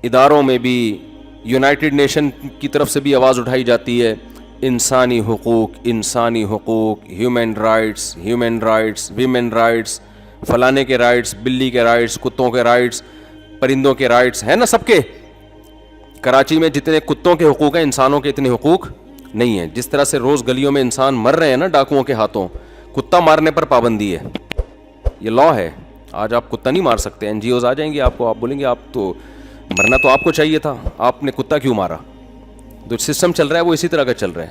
اداروں میں بھی یونائٹڈ نیشن کی طرف سے بھی آواز اٹھائی جاتی ہے، انسانی حقوق، ہیومن رائٹس، ویمن رائٹس، فلانے کے رائٹس، بلی کے رائٹس، کتوں کے رائٹس، پرندوں کے رائٹس ہیں نا سب کے. کراچی میں جتنے کتوں کے حقوق ہیں انسانوں کے اتنے حقوق نہیں ہیں. جس طرح سے روز گلیوں میں انسان مر رہے ہیں نا ڈاکوؤں کے ہاتھوں، کتا مارنے پر پابندی ہے، یہ لا ہے. آج آپ کتا نہیں مار سکتے، این جی اوز آ جائیں گے آپ کو، آپ بولیں گے آپ تو مرنا تو آپ کو چاہیے تھا، آپ نے کتا کیوں مارا؟ جو سسٹم چل رہا ہے وہ اسی طرح کا چل رہا ہے.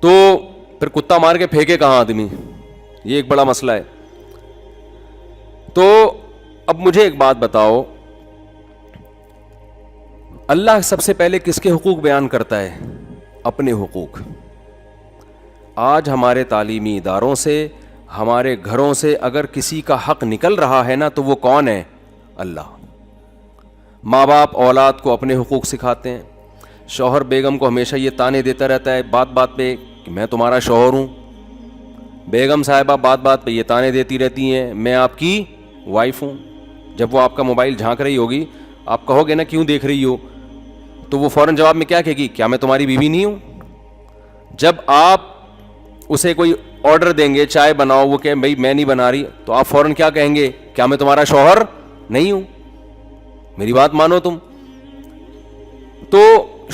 تو پھر کتا مار کے پھینکے کہاں آدمی، یہ ایک بڑا مسئلہ ہے. تو اب مجھے ایک بات بتاؤ، اللہ سب سے پہلے کس کے حقوق بیان کرتا ہے؟ اپنے حقوق. آج ہمارے تعلیمی اداروں سے، ہمارے گھروں سے اگر کسی کا حق نکل رہا ہے نا تو وہ کون ہے؟ اللہ. ماں باپ اولاد کو اپنے حقوق سکھاتے ہیں. شوہر بیگم کو ہمیشہ یہ تانے دیتا رہتا ہے بات بات پہ کہ میں تمہارا شوہر ہوں. بیگم صاحبہ بات بات پہ یہ تانے دیتی رہتی ہیں میں آپ کی وائف ہوں. جب وہ آپ کا موبائل جھانک رہی ہوگی، آپ کہو گے نا کیوں دیکھ رہی ہو، تو وہ فوراً جواب میں کیا کہے گی؟ کیا میں تمہاری بیوی نہیں ہوں؟ جب آپ اسے کوئی آرڈر دیں گے چائے بناؤ، وہ کہ بھائی میں نہیں بنا رہی، تو آپ فوراً کیا کہیں گے؟ کیا میں تمہارا شوہر نہیں ہوں؟ میری بات مانو تم. تو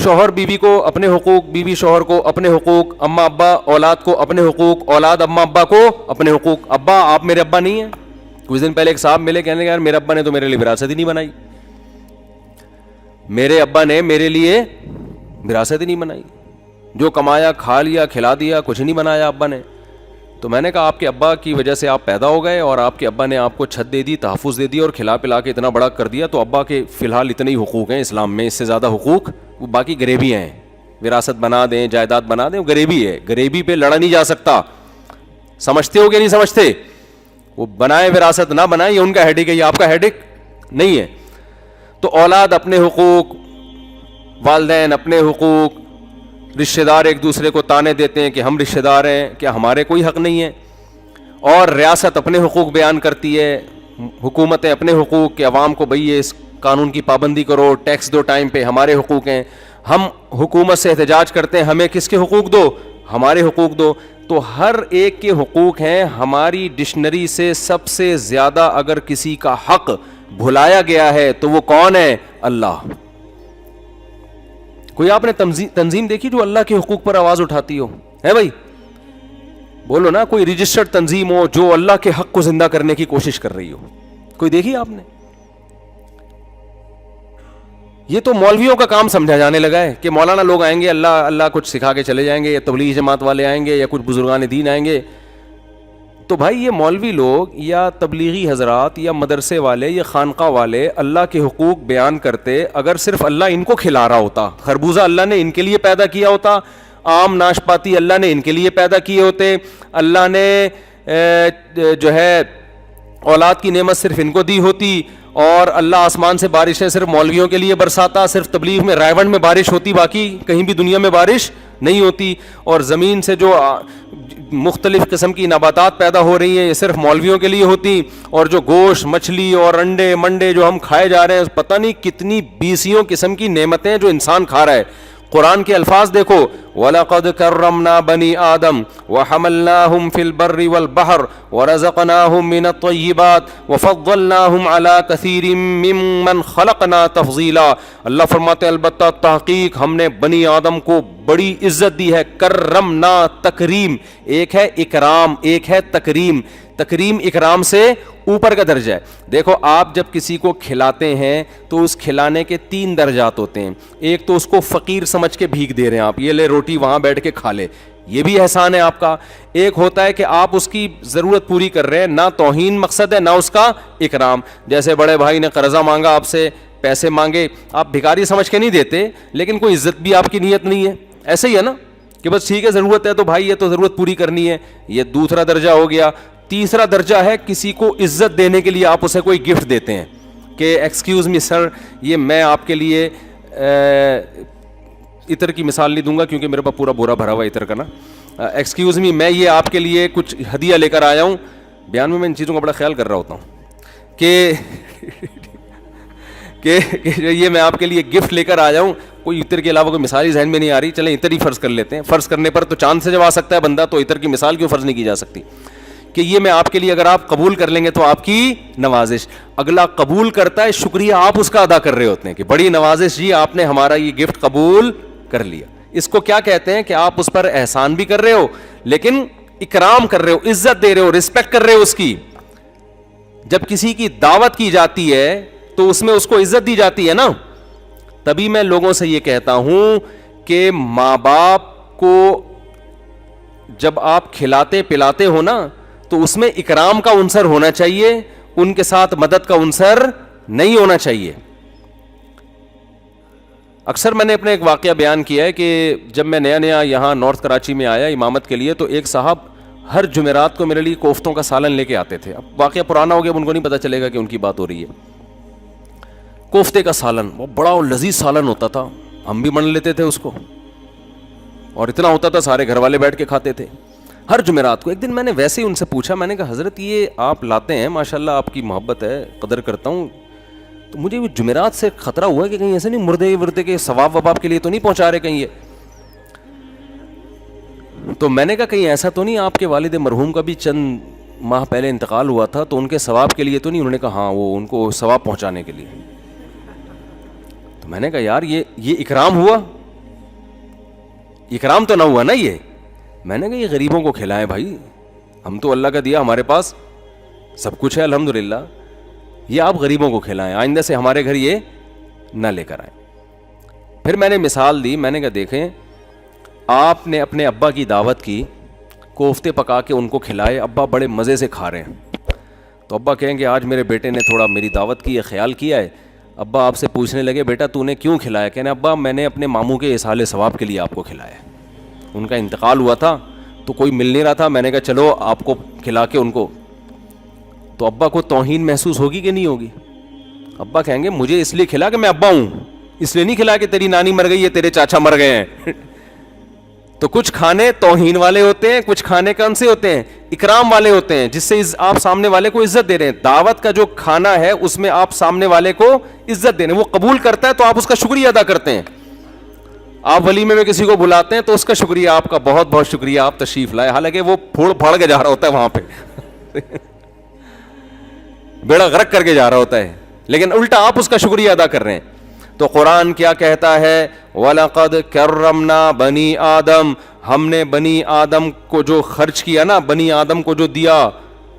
شوہر بیوی کو اپنے حقوق، بیوی شوہر کو اپنے حقوق، اماں ابا اولاد کو اپنے حقوق، اولاد اماں ابا کو اپنے حقوق. ابا آپ میرے ابا نہیں ہیں. کچھ دن پہلے ایک صاحب ملے، کہنے لگے یار میرے ابا نے تو میرے لیے وراثت ہی نہیں بنائی، میرے ابا نے میرے لیے وراثت ہی نہیں بنائی، جو کمایا کھا لیا کھلا دیا، کچھ نہیں بنایا ابا نے. تو میں نے کہا آپ کے ابا کی وجہ سے آپ پیدا ہو گئے اور آپ کے ابا نے آپ کو چھت دے دی، تحفظ دے دیا اور کھلا پلا کے اتنا بڑا کر دیا، تو ابا کے فی الحال اتنے ہی حقوق ہیں اسلام میں، اس سے زیادہ حقوق وہ باقی غریبیاں ہیں. وراثت بنا دیں، جائیداد بنا دیں، وہ غریبی ہے. غریبی پہ لڑا نہیں جا سکتا. سمجھتے ہو کہ نہیں سمجھتے؟ وہ بنائے وراثت نہ بنائے، یہ ان کا ہیڈک ہے، یہ آپ کا ہیڈک نہیں ہے. تو اولاد اپنے حقوق، والدین اپنے حقوق، رشتہ دار ایک دوسرے کو تانے دیتے ہیں کہ ہم رشتہ دار ہیں، کیا ہمارے کوئی حق نہیں ہے؟ اور ریاست اپنے حقوق بیان کرتی ہے، حکومتیں اپنے حقوق کہ عوام کو بھئی یہ اس قانون کی پابندی کرو، ٹیکس دو ٹائم پہ، ہمارے حقوق ہیں. ہم حکومت سے احتجاج کرتے ہیں ہمیں کس کے حقوق دو؟ ہمارے حقوق دو. تو ہر ایک کے حقوق ہیں. ہماری ڈکشنری سے سب سے زیادہ اگر کسی کا حق بھلایا گیا ہے تو وہ کون ہے؟ اللہ. کوئی آپ نے تنظیم دیکھی جو اللہ کے حقوق پر آواز اٹھاتی ہو؟ ہے بھائی؟ بولو نا. کوئی رجسٹرڈ تنظیم ہو جو اللہ کے حق کو زندہ کرنے کی کوشش کر رہی ہو؟ کوئی دیکھی آپ نے؟ یہ تو مولویوں کا کام سمجھا جانے لگا ہے کہ مولانا لوگ آئیں گے، اللہ کچھ سکھا کے چلے جائیں گے، یا تبلیغ جماعت والے آئیں گے، یا کچھ بزرگان دین آئیں گے. تو بھائی یہ مولوی لوگ یا تبلیغی حضرات یا مدرسے والے یا خانقاہ والے اللہ کے حقوق بیان کرتے، اگر صرف اللہ ان کو کھلا رہا ہوتا، خربوزہ اللہ نے ان کے لیے پیدا کیا ہوتا، آم ناشپاتی اللہ نے ان کے لیے پیدا کیے ہوتے، اللہ نے جو ہے اولاد کی نعمت صرف ان کو دی ہوتی، اور اللہ آسمان سے بارشیں صرف مولویوں کے لیے برساتا، صرف تبلیغ میں رائیونڈ میں بارش ہوتی، باقی کہیں بھی دنیا میں بارش نہیں ہوتی، اور زمین سے جو مختلف قسم کی نباتات پیدا ہو رہی ہیں یہ صرف مولویوں کے لیے ہوتی، اور جو گوشت مچھلی اور انڈے منڈے جو ہم کھائے جا رہے ہیں پتہ نہیں کتنی بیسیوں قسم کی نعمتیں جو انسان کھا رہا ہے. قرآن کے الفاظ دیکھو، وَلَقَدْ كَرَّمْنَا بَنِي آدَمَ وَحَمَلْنَاهُمْ فِي الْبَرِّ وَالْبَحْرِ وَرَزَقْنَاهُمْ مِنَ الطَّيِّبَاتِ وَفَضَّلْنَاهُمْ عَلَى كَثِيرٍ مِّمَّنْ خَلَقْنَا تَفْضِيلًا. اللہ فرماتے ہیں البتہ تحقیق ہم نے بنی آدم کو بڑی عزت دی ہے. کرمنا، تکریم ایک ہے، اکرام ایک ہے، تکریم. تکریم اکرام سے اوپر کا درجہ ہے. دیکھو آپ جب کسی کو کھلاتے ہیں تو اس کھلانے کے 3 درجات ہوتے ہیں. ایک تو اس کو فقیر سمجھ کے بھیک دے رہے ہیں آپ، یہ لے روٹی وہاں بیٹھ کے کھا لے، یہ بھی احسان ہے آپ کا. ایک ہوتا ہے کہ آپ اس کی ضرورت پوری کر رہے ہیں، نہ توہین مقصد ہے نہ اس کا اکرام. جیسے بڑے بھائی نے قرضہ مانگا آپ سے، پیسے مانگے، آپ بھکاری سمجھ کے نہیں دیتے لیکن کوئی عزت بھی آپ کی نیت نہیں ہے. ایسے ہی ہے نا کہ بس ٹھیک ہے ضرورت ہے تو بھائی یہ تو ضرورت پوری کرنی ہے. یہ دوسرا درجہ ہو گیا. تیسرا درجہ ہے کسی کو عزت دینے کے لیے آپ اسے کوئی گفٹ دیتے ہیں کہ ایکسکیوز می سر، یہ میں آپ کے لیے عطر کی مثال نہیں دوں گا کیونکہ میرے پاس پورا بورا بھرا ہوا عطر کا نا. ایکسکیوز می، میں یہ آپ کے لیے کچھ ہدیہ لے کر آیا ہوں. بیان میں ان چیزوں کا بڑا خیال کر رہا ہوتا ہوں کہ یہ میں آپ کے لیے گفٹ لے کر آ جاؤں. کوئی عطر کے علاوہ کوئی مثال ہی ذہن میں نہیں آ رہی. چلیں عطر ہی فرض کر لیتے ہیں. فرض کرنے پر تو چاند سے جب آ سکتا ہے بندہ, تو عطر کی مثال کیوں فرض نہیں کی جا سکتی کہ یہ میں آپ کے لیے اگر آپ قبول کر لیں گے تو آپ کی نوازش. اگلا قبول کرتا ہے, شکریہ آپ اس کا ادا کر رہے ہوتے ہیں کہ بڑی نوازش جی, آپ نے ہمارا یہ گفٹ قبول کر لیا. اس کو کیا کہتے ہیں کہ آپ اس پر احسان بھی کر رہے ہو لیکن اکرام کر رہے ہو, عزت دے رہے ہو, رسپیکٹ کر رہے ہو اس کی. جب کسی کی دعوت کی جاتی ہے تو اس میں اس کو عزت دی جاتی ہے نا. تبھی میں لوگوں سے یہ کہتا ہوں کہ ماں باپ کو جب آپ کھلاتے پلاتے ہو نا تو اس میں اکرام کا عنصر ہونا چاہیے, ان کے ساتھ مدد کا عنصر نہیں ہونا چاہیے. اکثر میں نے اپنے ایک واقعہ بیان کیا ہے کہ جب میں نیا نیا یہاں نارتھ کراچی میں آیا امامت کے لیے, تو ایک صاحب ہر جمعرات کو میرے لیے کوفتوں کا سالن لے کے آتے تھے. اب واقعہ پرانا ہو گیا, ان کو نہیں پتہ چلے گا کہ ان کی بات ہو رہی ہے. کوفتے کا سالن وہ بڑا لذیذ سالن ہوتا تھا, ہم بھی بن لیتے تھے اس کو, اور اتنا ہوتا تھا سارے گھر والے بیٹھ کے کھاتے تھے ہر جمعرات کو. ایک دن میں نے ویسے ہی ان سے پوچھا, میں نے کہا حضرت یہ آپ لاتے ہیں ماشاءاللہ, آپ کی محبت ہے, قدر کرتا ہوں, تو مجھے وہ جمعرات سے خطرہ ہوا ہے کہ کہیں ایسے نہیں مردے کے ثواب وباب کے لیے تو نہیں پہنچا رہے کہیں یہ. تو میں نے کہا کہیں ایسا تو نہیں آپ کے والد مرحوم کا بھی چند ماہ پہلے انتقال ہوا تھا, تو ان کے ثواب کے لیے تو نہیں؟ انہوں نے کہا ہاں, وہ ان کو ثواب پہنچانے کے لیے. تو میں نے کہا یار یہ اکرام ہوا, اکرام تو نہ ہوا نا یہ. میں نے کہا یہ غریبوں کو کھلائیں بھائی, ہم تو اللہ کا دیا, ہمارے پاس سب کچھ ہے الحمدللہ, یہ آپ غریبوں کو کھلائیں, آئندہ سے ہمارے گھر یہ نہ لے کر آئیں. پھر میں نے مثال دی, میں نے کہا دیکھیں آپ نے اپنے ابا کی دعوت کی, کوفتے پکا کے ان کو کھلائے, ابا بڑے مزے سے کھا رہے ہیں, تو ابا کہیں گے آج میرے بیٹے نے تھوڑا میری دعوت کی ہے, خیال کیا ہے. ابا آپ سے پوچھنے لگے بیٹا تو نے کیوں کھلایا؟ کہنے ابا میں نے اپنے ماموں کے اصحال ثواب کے لیے آپ کو کھلایا, ان کا انتقال ہوا تھا تو کوئی مل نہیں رہا تھا, میں نے کہا چلو آپ کو کھلا کے ان کو. تو ابا کو توہین محسوس ہوگی کہ نہیں ہوگی؟ ابا کہیں گے مجھے اس لیے کھلا کہ میں ابا ہوں, اس لیے نہیں کھلا کہ تیری نانی مر گئی ہے, تیرے چاچا مر گئے ہیں. تو کچھ کھانے توہین والے ہوتے ہیں, کچھ کھانے کون سے ہوتے ہیں؟ اکرام والے ہوتے ہیں, جس سے آپ سامنے والے کو عزت دے رہے ہیں. دعوت کا جو کھانا ہے اس میں آپ سامنے والے کو عزت دے رہے ہیں, وہ قبول کرتا ہے تو آپ اس کا شکریہ ادا کرتے ہیں. آپ ولیمے میں کسی کو بلاتے ہیں تو اس کا شکریہ, آپ کا بہت بہت شکریہ, آپ تشریف لائے, حالانکہ وہ پھوڑ پھاڑ کے جا رہا ہوتا ہے وہاں پہ بیڑا غرق کر کے جا رہا ہوتا ہے, لیکن الٹا آپ اس کا شکریہ ادا کر رہے ہیں. تو قرآن کیا کہتا ہے؟ وَلَقَدْ كَرَّمْنَا بَنِي آدم, ہم نے بنی آدم کو جو خرچ کیا نا, بنی آدم کو جو دیا,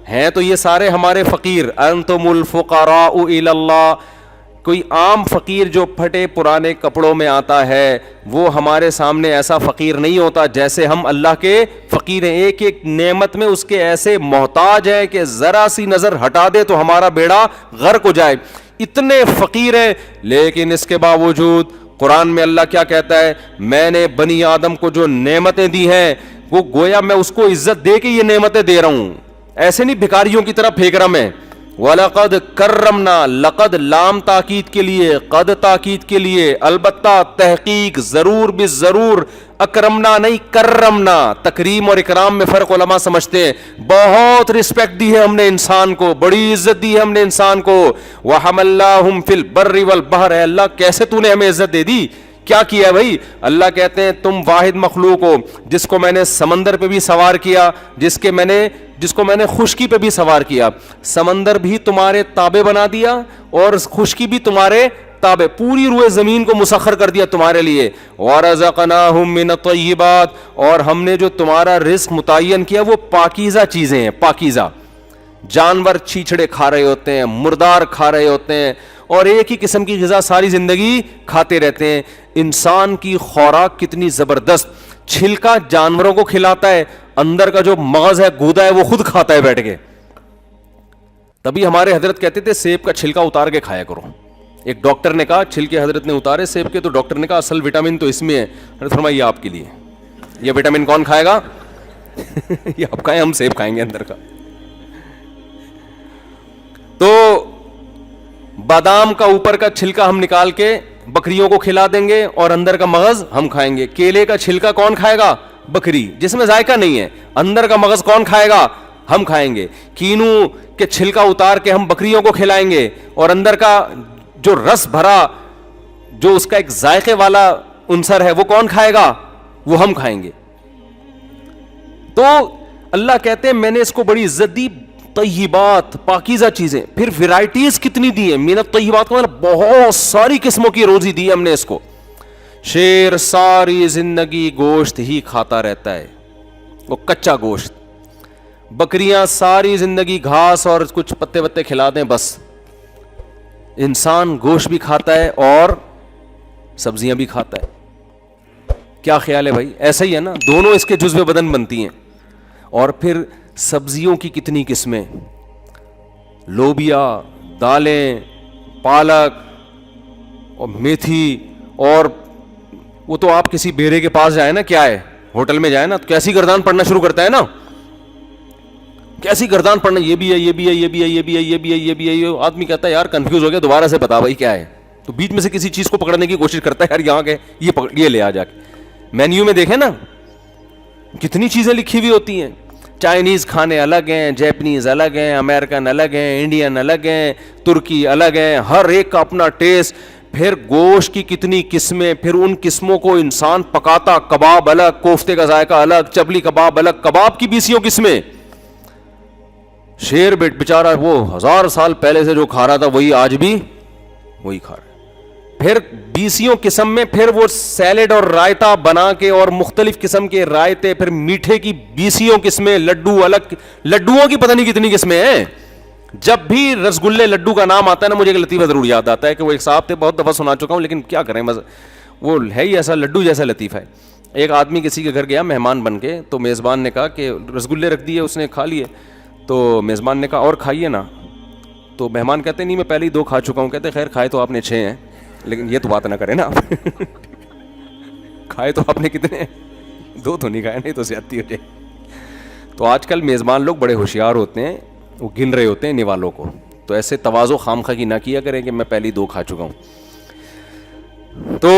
ہیں تو یہ سارے ہمارے فقیر. أَنْتُمُ الْفُقَرَاءُ إِلَى اللَّهِ, کوئی عام فقیر جو پھٹے پرانے کپڑوں میں آتا ہے وہ ہمارے سامنے ایسا فقیر نہیں ہوتا جیسے ہم اللہ کے فقیر ہیں. ایک ایک نعمت میں اس کے ایسے محتاج ہے کہ ذرا سی نظر ہٹا دے تو ہمارا بیڑا غرق ہو جائے, اتنے فقیر ہیں. لیکن اس کے باوجود قرآن میں اللہ کیا کہتا ہے؟ میں نے بنی آدم کو جو نعمتیں دی ہیں وہ گویا میں اس کو عزت دے کے یہ نعمتیں دے رہا ہوں, ایسے نہیں بھکاریوں کی طرح پھینک رہا میں. وَلَقَدْ كَرَّمْنَا, لقد لام تاکید کے لیے, قد تاکید کے لیے, البتہ تحقیق ضرور بالضرور, اکرمنا نہیں کرمنا. تکریم اور اکرام میں فرق علماء سمجھتے ہیں. بہت رسپیکٹ دی ہے ہم نے انسان کو, بڑی عزت دی ہے ہم نے انسان کو. وَحَمَلْنَاهُمْ فِي الْبَرِّ وَالْبَحْرِ, اے اللہ کیسے تو نے ہمیں عزت دے دی, کیا کیا بھائی؟ اللہ کہتے ہیں تم واحد مخلوق ہو جس کو میں نے سمندر پہ بھی سوار کیا, جس کو میں نے خشکی پہ بھی سوار کیا. سمندر بھی تمہارے تابع بنا دیا اور خشکی بھی تمہارے تابع, پوری روئے زمین کو مسخر کر دیا تمہارے لیے. وَرَزَقْنَاهُم مِّنَ الطَّيِّبَاتِ, اور ہم نے جو تمہارا رزق متعین کیا وہ پاکیزہ چیزیں ہیں, پاکیزہ. جانور چھیچڑے کھا رہے ہوتے ہیں, مردار کھا رہے ہوتے ہیں, اور ایک ہی قسم کی غذا ساری زندگی کھاتے رہتے ہیں. انسان کی خوراک کتنی زبردست, چھلکا جانوروں کو کھلاتا ہے, اندر کا جو مغز ہے, گودا ہے, وہ خود کھاتا ہے بیٹھ کے. تبھی ہمارے حضرت کہتے تھے سیب کا چھلکا اتار کے کھایا کرو. ایک ڈاکٹر نے کہا, چھلکے حضرت نے اتارے سیب کے, تو ڈاکٹر نے کہا اصل وٹامن تو اس میں ہے. حضرت فرمایا یہ آپ کے لیے, یہ وٹامن کون کھائے گا؟ یہ آپ کھائیں, ہم سیب کھائیں گے اندر کا. تو بادام کا اوپر کا چھلکا ہم نکال کے بکریوں کو کھلا دیں گے اور اندر کا مغز ہم کھائیں گے. کیلے کا چھلکا کون کھائے گا؟ بکری, جس میں ذائقہ نہیں ہے. اندر کا مغز کون کھائے گا؟ ہم کھائیں گے. کینو کے چھلکا اتار کے ہم بکریوں کو کھلائیں گے اور اندر کا جو رس بھرا, جو اس کا ایک ذائقے والا عنصر ہے, وہ کون کھائے گا؟ وہ ہم کھائیں گے. تو اللہ کہتے ہیں میں نے اس کو بڑی عزت دی, طیبات, پاکیزہ چیزیں. پھر ویرائٹیز کتنی دی ہیں, مین الطیبات کا مطلب بہت ساری قسموں کی روزی دی ہم نے اس کو. شیر ساری زندگی گوشت ہی کھاتا رہتا ہے, وہ کچا گوشت. بکریاں ساری زندگی گھاس اور کچھ پتے پتے کھلا دیں بس. انسان گوشت بھی کھاتا ہے اور سبزیاں بھی کھاتا ہے. کیا خیال ہے بھائی؟ ایسا ہی ہے نا, دونوں اس کے جزو بدن بنتی ہیں. اور پھر سبزیوں کی کتنی قسمیں, لوبیا, دالیں, پالک اور میتھی. اور وہ تو آپ کسی بیرے کے پاس جائیں نا, کیا ہے, ہوٹل میں جائیں نا, تو کیسی گردان پڑنا شروع کرتا ہے نا, کیسی گردان پڑنا, یہ بھی ہے, یہ بھی ہے, یہ بھی ہے, یہ بھی ہے, یہ بھی ہے, یہ بھی ہے. آدمی کہتا ہے یار کنفیوز ہو گیا, دوبارہ سے بتا بھائی کیا ہے. تو بیچ میں سے کسی چیز کو پکڑنے کی کوشش کرتا ہے, یار یہاں کے یہ لے آ جا کے. مینیو میں دیکھیں نا کتنی چیزیں لکھی ہوئی ہوتی ہیں. چائنیز کھانے الگ ہیں, جیپنیز الگ ہیں, امریکن الگ ہیں, انڈین الگ ہیں, ترکی الگ ہیں, ہر ایک کا اپنا ٹیسٹ. پھر گوشت کی کتنی قسمیں, پھر ان قسموں کو انسان پکاتا, کباب الگ, کوفتے کا ذائقہ الگ, چبلی کباب الگ, کباب کی 20 قسمیں. شیر بیچارہ وہ 1000 سال پہلے سے جو کھا رہا تھا وہی آج بھی وہی کھا رہا ہے. پھر 20 قسم میں پھر وہ سیلڈ اور رائتا بنا کے, اور مختلف قسم کے رائتے, پھر میٹھے کی 20 قسمیں, لڈو الگ, لڈوؤں کی پتہ نہیں کتنی قسمیں ہیں. جب بھی رسگلے لڈو کا نام آتا ہے نا, مجھے ایک لطیفہ ضرور یاد آتا ہے کہ وہ ایک صاحب تھے, بہت دفعہ سنا چکا ہوں لیکن کیا کریں, وہ ہے ہی ایسا لڈو جیسا لطیفہ ہے. ایک آدمی کسی کے گھر گیا مہمان بن کے, تو میزبان نے کہا کہ رسگلے رکھ دیے, اس نے کھا لیے. تو میزبان نے کہا اور کھائیے نا. تو مہمان کہتے نہیں میں پہلے ہی 2 کھا چکا ہوں. کہتے خیر کھائے تو آپ نے 6 ہیں, لیکن یہ تو بات نہ کریں نا آپ. کھائے تو آپ نے کتنے, 2 تو نہیں کھائے, نہیں تو زیادتی ہو جائے. تو آج کل میزبان لوگ بڑے ہوشیار ہوتے ہیں, وہ گن رہے ہوتے ہیں نوالوں کو. تو ایسے تواضع خامخواہ کی نہ کیا کریں کہ میں پہلی 2 کھا چکا ہوں. تو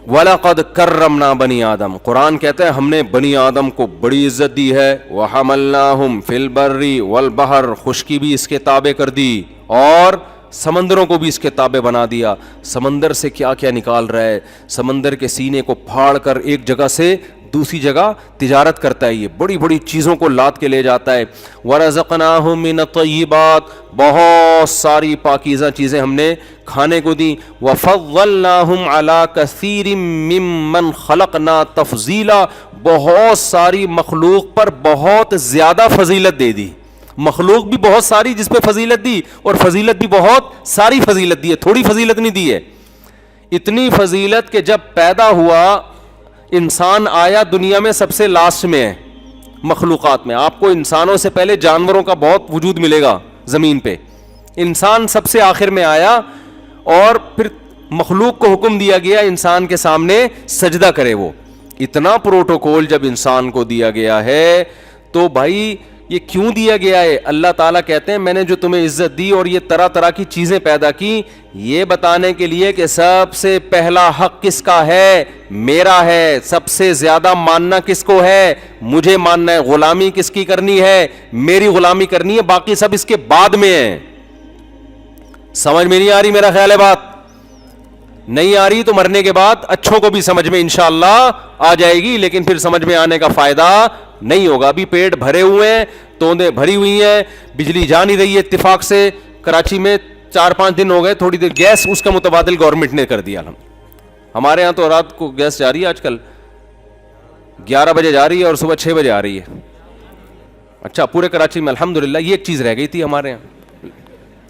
وَلَقَدْ كَرَّمْنَا بَنِي آدم, قرآن کہتا ہے ہم نے بنی آدم کو بڑی عزت دی ہے. وَحَمَلْنَاهُمْ فِي الْبَرِّ وَالْبَحْرِ, خشکی بھی اس کے تابع کر دی اور سمندروں کو بھی اس کے تابع بنا دیا. سمندر سے کیا کیا نکال رہا ہے, سمندر کے سینے کو پھاڑ کر ایک جگہ سے دوسری جگہ تجارت کرتا ہے, یہ بڑی بڑی چیزوں کو لاد کے لے جاتا ہے. وَرَزَقْنَاهُم مِّنَ الطَّيِّبَاتِ, بہت ساری پاکیزہ چیزیں ہم نے کھانے کو دی. وَفَضَّلْنَاهُمْ عَلَىٰ كَثِيرٍ مِّمَّنْ خَلَقْنَا تَفْضِيلًا, بہت ساری مخلوق پر بہت زیادہ فضیلت دے دی. مخلوق بھی بہت ساری جس پہ فضیلت دی, اور فضیلت بھی بہت ساری فضیلت دی ہے, تھوڑی فضیلت نہیں دی ہے. اتنی فضیلت کہ جب پیدا ہوا انسان آیا دنیا میں سب سے لاسٹ میں ہے مخلوقات میں. آپ کو انسانوں سے پہلے جانوروں کا بہت وجود ملے گا زمین پہ, انسان سب سے آخر میں آیا. اور پھر مخلوق کو حکم دیا گیا انسان کے سامنے سجدہ کرے. وہ اتنا پروٹوکول جب انسان کو دیا گیا ہے, تو بھائی یہ کیوں دیا گیا ہے؟ اللہ تعالیٰ کہتے ہیں میں نے جو تمہیں عزت دی اور یہ طرح طرح کی چیزیں پیدا کی, یہ بتانے کے لیے کہ سب سے پہلا حق کس کا ہے؟ میرا ہے. سب سے زیادہ ماننا کس کو ہے؟ مجھے ماننا ہے. غلامی کس کی کرنی ہے؟ میری غلامی کرنی ہے. باقی سب اس کے بعد میں ہے. سمجھ میں نہیں آ رہی میرا خیال ہے بات؟ نہیں آ رہی تو مرنے کے بعد اچھوں کو بھی سمجھ میں انشاءاللہ آ جائے گی, لیکن پھر سمجھ میں آنے کا فائدہ نہیں ہوگا. ابھی پیٹ بھرے ہوئے ہیں, توندیں بھری ہوئی ہیں, بجلی جا نہیں رہی ہے. اتفاق سے کراچی میں 4-5 دن ہو گئے, تھوڑی دیر گیس اس کا متبادل گورنمنٹ نے کر دیا. ہمارے ہاں تو رات کو گیس جا رہی ہے, آج کل 11 بجے جا رہی ہے اور صبح 6 بجے آ رہی ہے. اچھا, پورے کراچی میں الحمدللہ. یہ ایک چیز رہ گئی تھی ہمارے یہاں,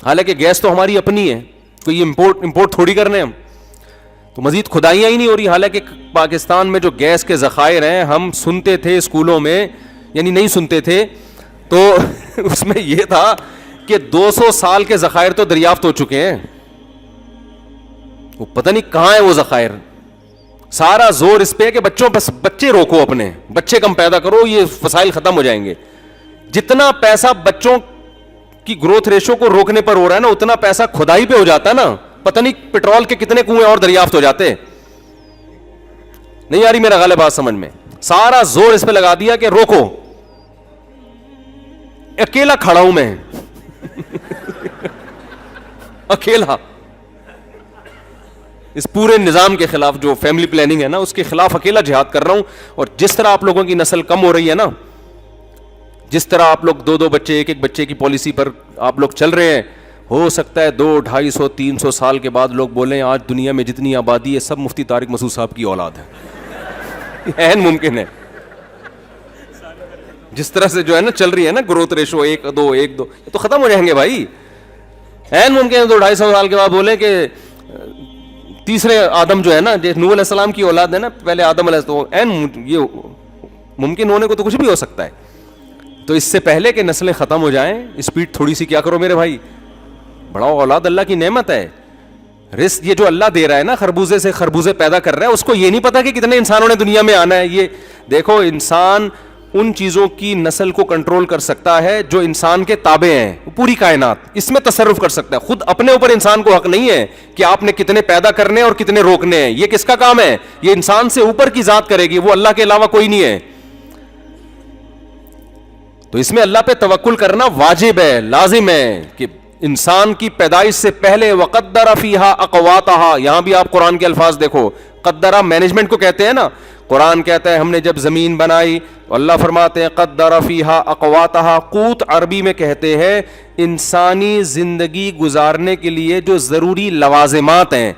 حالانکہ گیس تو ہماری اپنی ہے, کوئی امپورٹ تھوڑی کرنے ہم. تو مزید کھدائیاں ہی نہیں ہو رہی. حالانکہ پاکستان میں جو گیس کے ذخائر ہیں, ہم سنتے تھے اسکولوں میں, یعنی نہیں سنتے تھے تو اس میں یہ تھا کہ 200 سال کے ذخائر تو دریافت ہو چکے ہیں. وہ پتہ نہیں کہاں ہے وہ ذخائر. سارا زور اس پہ ہے کہ بچے روکو, اپنے بچے کم پیدا کرو, یہ وسائل ختم ہو جائیں گے. جتنا پیسہ بچوں کی گروتھ ریشو کو روکنے پر ہو رہا ہے نا, اتنا پیسہ کھدائی پہ ہو جاتا ہے نا. پتہ نہیں پیٹرول کے کتنے کنویں اور دریافت ہو جاتے. نہیں آ رہی میرا غالب بات سمجھ میں؟ سارا زور اس پہ لگا دیا کہ روکو. اکیلا کھڑا ہوں میں اکیلا اس پورے نظام کے خلاف جو فیملی پلاننگ ہے نا اس کے خلاف اکیلا جہاد کر رہا ہوں. اور جس طرح آپ لوگوں کی نسل کم ہو رہی ہے نا, جس طرح آپ لوگ 2 بچے 1 بچے کی پالیسی پر آپ لوگ چل رہے ہیں, ہو سکتا ہے 200 250 300 سال کے بعد لوگ بولیں آج دنیا میں جتنی آبادی ہے سب مفتی طارق مسعود صاحب کی اولاد ہے. عین ممکن ہے, جس طرح سے جو ہے نا چل رہی ہے نا گروتھ ریشو 1-2 1-2, یہ تو ختم ہو جائیں گے بھائی. عین ممکن ہے 200 250 سال کے بعد بولیں کہ تیسرے آدم جو ہے نا, نوح علیہ السلام کی اولاد ہے نا, پہلے آدم علیہ السلام, عین یہ ممکن ہونے کو تو کچھ بھی ہو سکتا ہے. تو اس سے پہلے کہ نسلیں ختم ہو جائیں, اسپیڈ تھوڑی سی کیا کرو میرے بھائی, بڑھاؤ. اولاد اللہ کی نعمت ہے, رزق یہ جو اللہ دے رہا ہے نا, خربوزے سے خربوزے پیدا کر رہا ہے, اس کو یہ نہیں پتا کہ کتنے انسانوں نے دنیا میں آنا ہے. یہ دیکھو, انسان ان چیزوں کی نسل کو کنٹرول کر سکتا ہے جو انسان کے تابع ہیں, پوری کائنات اس میں تصرف کر سکتا ہے. خود اپنے اوپر انسان کو حق نہیں ہے کہ آپ نے کتنے پیدا کرنے اور کتنے روکنے ہیں. یہ کس کا کام ہے؟ یہ انسان سے اوپر کی ذات کرے گی, وہ اللہ کے علاوہ کوئی نہیں ہے. تو اس میں اللہ پہ توکل کرنا واجب ہے, لازم ہے کہ انسان کی پیدائش سے پہلے وقدر فیہا اقواتہا, یہاں بھی آپ قرآن کے الفاظ دیکھو, قدرہ مینجمنٹ کو کہتے ہیں نا. قرآن کہتا ہے ہم نے جب زمین بنائی, اللہ فرماتے ہیں قدر فیہا اقواتہا. قوت عربی میں کہتے ہیں انسانی زندگی گزارنے کے لیے جو ضروری لوازمات ہیں,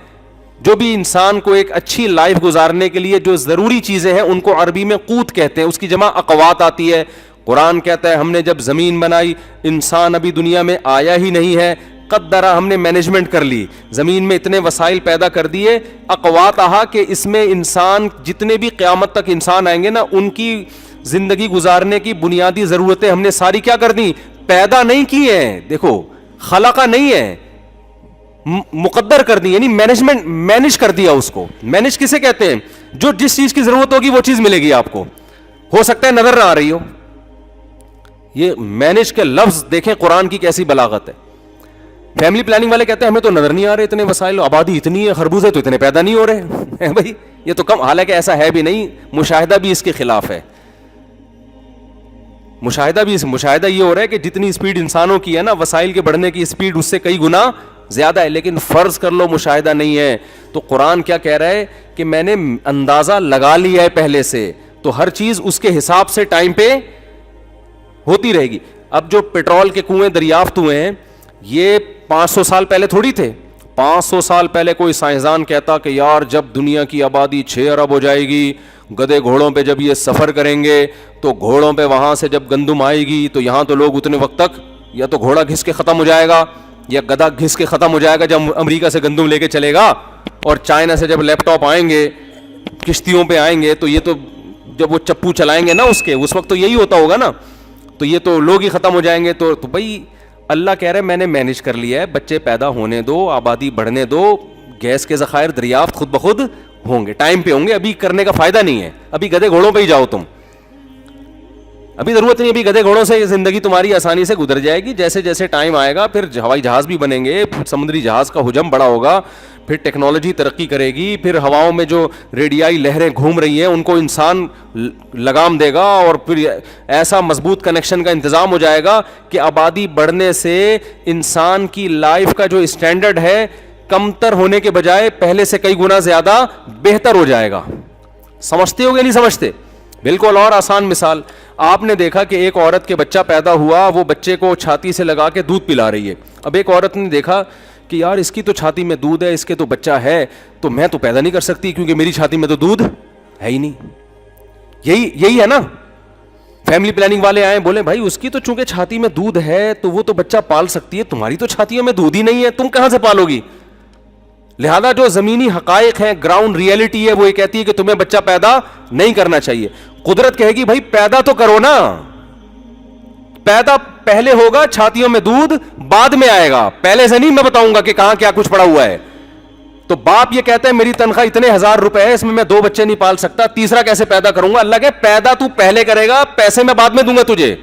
جو بھی انسان کو ایک اچھی لائف گزارنے کے لیے جو ضروری چیزیں ہیں ان کو عربی میں قوت کہتے ہیں, اس کی جمع اقوات آتی ہے. قرآن کہتا ہے ہم نے جب زمین بنائی, انسان ابھی دنیا میں آیا ہی نہیں ہے, قدرہ ہم نے مینجمنٹ کر لی, زمین میں اتنے وسائل پیدا کر دیے, اقواتہا کہ اس میں انسان جتنے بھی قیامت تک انسان آئیں گے نا ان کی زندگی گزارنے کی بنیادی ضرورتیں ہم نے ساری کیا کر دی, پیدا نہیں کی ہیں. دیکھو خلقہ نہیں ہے, مقدر کر دی, یعنی مینجمنٹ, مینج کر دیا اس کو. مینج کسے کہتے ہیں؟ جو جس چیز کی ضرورت ہوگی وہ چیز ملے گی آپ کو. ہو سکتا ہے نظر نہ آ رہی ہو. یہ مینج کے لفظ دیکھیں قرآن کی کیسی بلاغت ہے. فیملی پلاننگ والے کہتے ہیں ہمیں تو نظر نہیں آ رہے اتنے وسائل, آبادی اتنی ہے, خربوزے تو اتنے پیدا نہیں ہو رہے. بھائی یہ تو کم, حالانکہ ایسا ہے بھی نہیں, مشاہدہ بھی اس کے خلاف ہے. مشاہدہ یہ ہو رہا ہے کہ جتنی اسپیڈ انسانوں کی ہے نا, وسائل کے بڑھنے کی اسپیڈ اس سے کئی گنا زیادہ ہے. لیکن فرض کر لو مشاہدہ نہیں ہے, تو قرآن کیا کہہ رہا ہے کہ میں نے اندازہ لگا لیا ہے پہلے سے, تو ہر چیز اس کے حساب سے ٹائم پہ ہوتی رہے گی. اب جو پیٹرول کے کنویں دریافت ہوئے ہیں یہ 500 سال پہلے تھوڑی تھے. 500 سال پہلے کوئی سائنسدان کہتا کہ یار جب دنیا کی آبادی 6 ارب ہو جائے گی, گدے گھوڑوں پہ جب یہ سفر کریں گے تو گھوڑوں پہ وہاں سے جب گندم آئے گی تو یہاں تو لوگ اتنے وقت تک یا تو گھوڑا گھس کے ختم ہو جائے گا یا گدھا گھس کے ختم ہو جائے گا جب امریکہ سے گندم لے کے چلے گا, اور چائنا سے جب لیپ ٹاپ آئیں گے, کشتیوں پہ آئیں گے, تو یہ تو جب وہ چپو چلائیں گے نا اس وقت تو یہی ہوتا ہوگا نا, تو یہ تو لوگ ہی ختم ہو جائیں گے. تو بھائی اللہ کہہ رہے میں نے مینج کر لیا ہے, بچے پیدا ہونے دو, آبادی بڑھنے دو, گیس کے ذخائر دریافت خود بخود ہوں گے, ٹائم پہ ہوں گے. ابھی کرنے کا فائدہ نہیں ہے, ابھی گدے گھوڑوں پہ ہی جاؤ تم, ابھی ضرورت نہیں. ابھی گدے گھوڑوں سے زندگی تمہاری آسانی سے گزر جائے گی. جیسے جیسے ٹائم آئے گا پھر ہوائی جہاز بھی بنیں گے, سمندری جہاز کا حجم بڑا ہوگا, پھر ٹیکنالوجی ترقی کرے گی, پھر ہواؤں میں جو ریڈیائی لہریں گھوم رہی ہیں ان کو انسان لگام دے گا, اور پھر ایسا مضبوط کنیکشن کا انتظام ہو جائے گا کہ آبادی بڑھنے سے انسان کی لائف کا جو اسٹینڈرڈ ہے کمتر ہونے کے بجائے پہلے سے کئی گنا زیادہ بہتر ہو جائے گا. سمجھتے ہو گے نہیں سمجھتے؟ بالکل. اور آسان مثال, آپ نے دیکھا کہ ایک عورت کے بچہ پیدا ہوا, وہ بچے کو چھاتی سے لگا کے دودھ پلا رہی ہے. اب ایک عورت نے دیکھا کہ یار اس کی تو چھاتی میں دودھ ہے, اس کے تو بچہ ہے, تو میں تو پیدا نہیں کر سکتی کیونکہ میری چھاتی میں تو دودھ ہے ہی نہیں. یہی ہے نا. فیملی پلاننگ والے آئے, بولے بھائی اس کی تو چونکہ چھاتی میں دودھ ہے تو وہ تو بچہ پال سکتی ہے, تمہاری تو چھاتیوں میں دودھ ہی نہیں ہے, تم کہاں سے پالو گی؟ لہذا جو زمینی حقائق ہیں, گراؤنڈ ریئلٹی ہے, وہ یہ کہتی ہے کہ تمہیں بچہ پیدا نہیں کرنا چاہیے. قدرت کہے گی بھائی پیدا تو کرو نا, پیدا پہلے ہوگا, چھاتیوں میں دودھ بعد میں آئے گا, پہلے سے نہیں میں بتاؤں گا کہ کہاں کیا کچھ پڑا ہوا ہے. تو باپ یہ کہتا ہے میری تنخواہ اتنے 1000 روپے ہے, اس میں 2 بچے نہیں پال سکتا, تیسرا کیسے پیدا کروں گا؟ اللہ کہ پیدا تو پہلے کرے گا, پیسے میں بعد میں دوں گا تجھے.